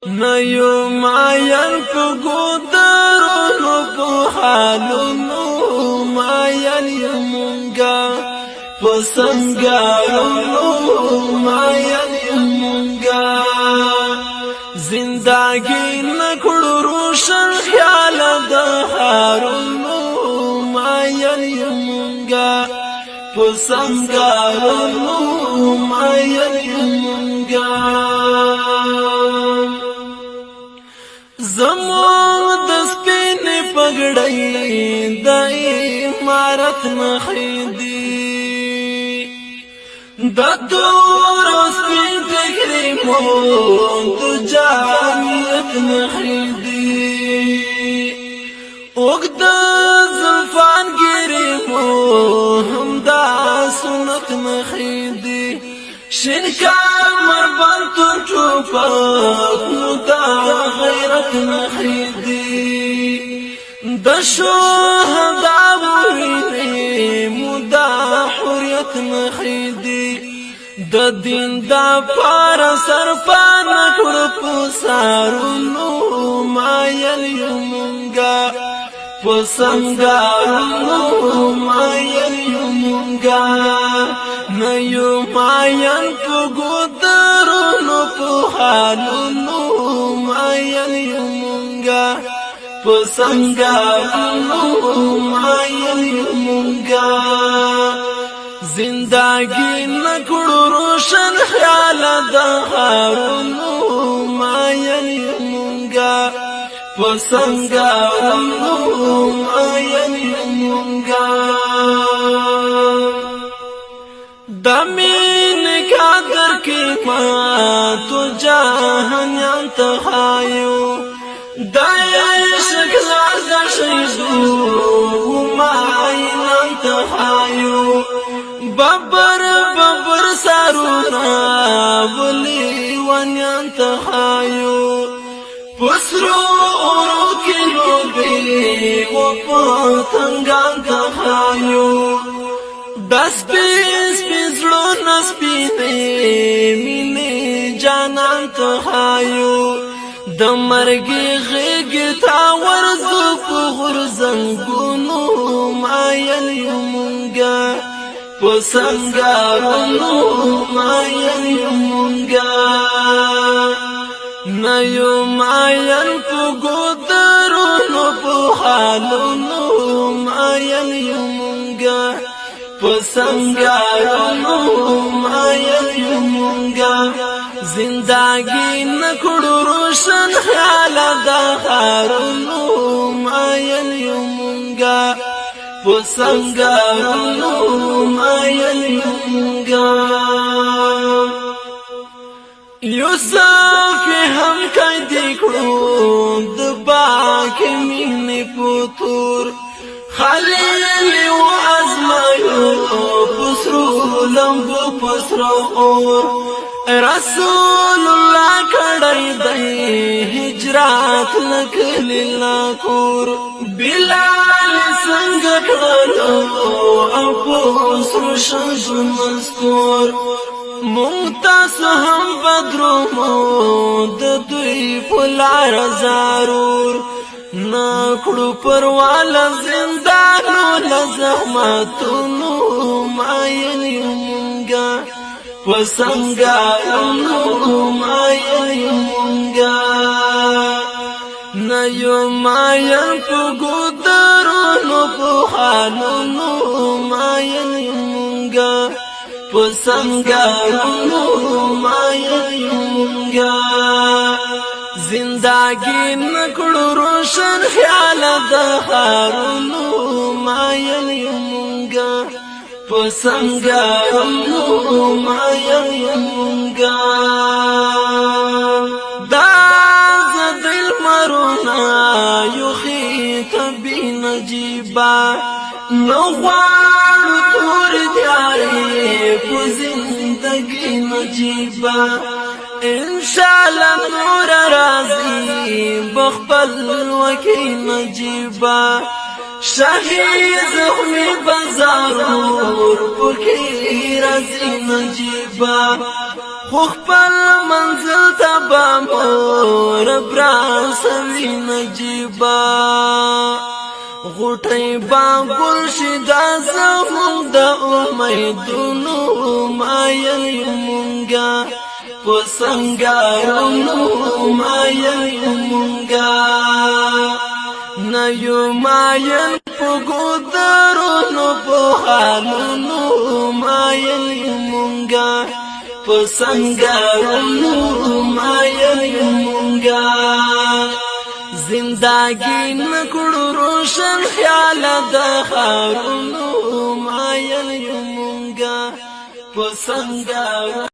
نيو ماين فقدرونو بحالونو ماين يمونغا فسنگارونو ماين يمونغا زندگی نکڑو روشن خیال دهارونو ماين يمونغا فسنگارونو ماين يمونغا زمون د سپین پګړۍ د امارت مخېدی د تور سپین فکرې مو د جانیت مخېدی اوږد زلفان ګیرې مو هم دا سنت مخېدی شین کمر بند تر ټوپک نو دا غیرت مخېدی د شهدا وینې مو دا حریت مخېدی د دین دا پار سرپان کړو په سارونو مایل یمونګه په سنگارونو مایل یمونګه نيو ماين فقدرونو بحالونو ماين يمونغا فسنگارونو ماين يمونغا زندگی نکڑو روشن خیال دهارونو ماين يمونغا فسنگارونو ماين يمونغا دمین قدر کی ما تو جهان انتهایو دایش کلاز شیزو ما این انتهایو ببر سارونا ولی ون انتهایو پسرو اورو کلو بی و پتنگان انتهایو دس بیس بیزلو نسپینه مینه جانان تخایو د مرګي غېږ تا ورزو په غرزنګونو مایل یمونګه په سنگارونو مایل یمونګه نيو ماين فقدرونو بحالونو مایل یمونګه پسنگارونو مایل یمونگا زندگی نکڑو روشن خیال دهارونو مایل یمونگا پسنگارونو مایل یمونگا یوسف هم قیدی کړو د باغ مینې پتور خلیل و ازمایو پسرو لمبو پسرو اور رسول الله کړی دی هجرت لکلی لاکور بلال څنګه کړو او پسرو شمس مستور ممتاز هم بدرو مو د دوی فلار ضرور نکړو پرواله زندانو لزحمتونو مایل یمونګه وسنګارونو مایل یمونګه نيو ماين فقدرونو بحالونو مایل یمونګه پسنگارونو مایل یمونګه زندگی نکڑو روشن خیال دهارونو مایل یمونگا پسنگارونو مایل یمونگا دا زدل مرونا یخیط بی نجیبا نوغوار تور دیاری پو زندگی نجیبا انشاءاللہ نور راضی بخبل وکی نجیبا شهید زخمی بزارور پکی راضی نجیبا خو خپل منزل ته به مور براسوي نجیبا غوټۍ با ګل شي دا زموږ د امیدونو مایل مونږه په سنګارونو مایل مونږه نه یو مایل په ګودرونو په حالونو مایل مونږه په سنګارونو مایل مونږه زندگی نکړو روشن خیال د خارونو مایل مونږه په سنګارونو